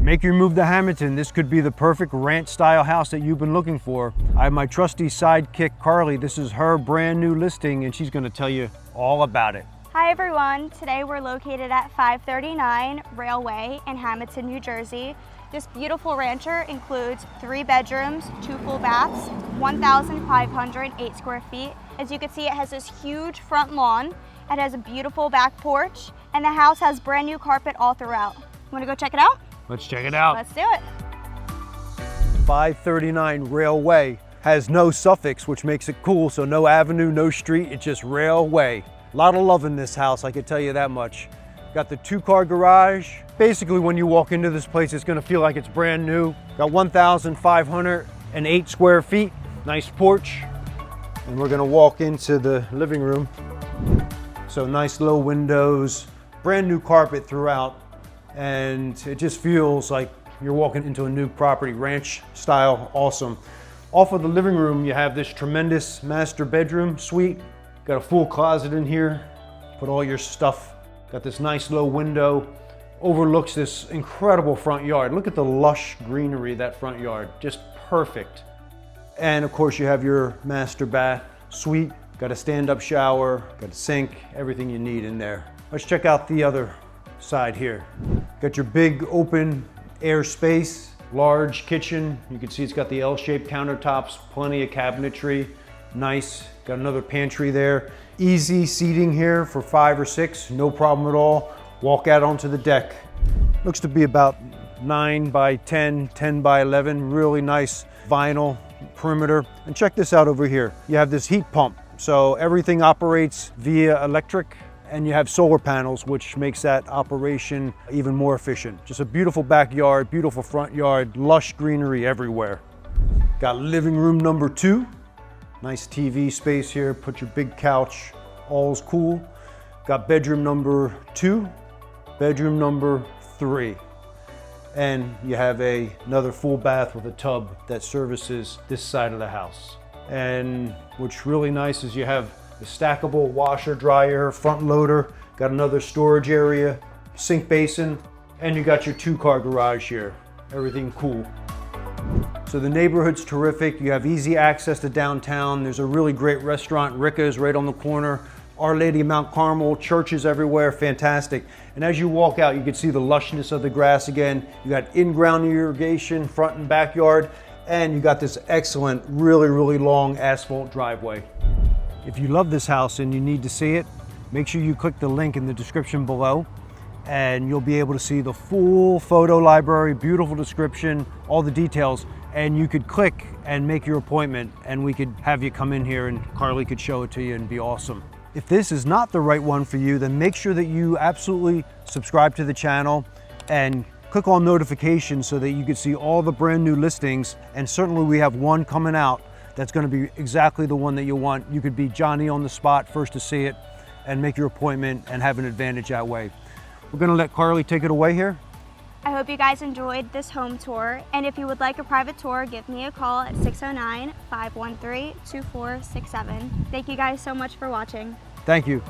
Make your move to Hammonton. This could be the perfect ranch-style house that you've been looking for. I have my trusty sidekick, Carly. This is her brand new listing, and she's gonna tell you all about it. Hi everyone, today we're located at 539 Railway in Hammonton, New Jersey. This beautiful rancher includes 3 bedrooms, 2 full baths, 1,508 square feet. As you can see, it has this huge front lawn. It has a beautiful back porch, and the house has brand new carpet all throughout. Wanna go check it out? Let's check it out. Let's do it. 539 Railway has no suffix, which makes it cool. So no avenue, no street, it's just Railway. A lot of love in this house, I can tell you that much. Got the 2-car garage. Basically, when you walk into this place, it's gonna feel like it's brand new. Got 1,508 square feet, nice porch. And we're gonna walk into the living room. So nice low windows, brand new carpet throughout. And it just feels like you're walking into a new property, ranch style, awesome. Off of the living room, you have this tremendous master bedroom suite. Got a full closet in here, put all your stuff. Got this nice low window, overlooks this incredible front yard. Look at the lush greenery, that front yard, just perfect. And of course you have your master bath suite. Got a stand-up shower, got a sink, everything you need in there. Let's check out the other side here. Got your big open air space, large kitchen. You can see it's got the L-shaped countertops, plenty of cabinetry, nice. Got another pantry there. Easy seating here for 5 or 6, no problem at all. Walk out onto the deck. Looks to be about 9 by 10, 10 by 11, really nice vinyl perimeter. And check this out over here. You have this heat pump. So everything operates via electric, and you have solar panels, which makes that operation even more efficient. Just a beautiful backyard, beautiful front yard, lush greenery everywhere. Got living room number 2. Nice TV space here, put your big couch, all's cool. Got bedroom number 2, bedroom number 3. And you have another full bath with a tub that services this side of the house. And what's really nice is you have the stackable washer, dryer, front loader, got another storage area, sink basin, and you got your 2-car garage here. Everything cool. So the neighborhood's terrific. You have easy access to downtown. There's a really great restaurant, Ricca's, right on the corner. Our Lady of Mount Carmel, churches everywhere, fantastic. And as you walk out, you can see the lushness of the grass again. You got in-ground irrigation, front and backyard, and you got this excellent, really long asphalt driveway. If you love this house and you need to see it, make sure you click the link in the description below, and you'll be able to see the full photo library, beautiful description, all the details, and you could click and make your appointment, and we could have you come in here and Carly could show it to you and be awesome. If this is not the right one for you, then make sure that you absolutely subscribe to the channel and click on notifications so that you can see all the brand new listings, and certainly we have one coming out that's going to be exactly the one that you want. You could be Johnny on the spot, first to see it, and make your appointment and have an advantage that way. We're going to let Carly take it away here. I hope you guys enjoyed this home tour, and if you would like a private tour, give me a call at 609-513-2467. Thank you guys so much for watching. Thank you.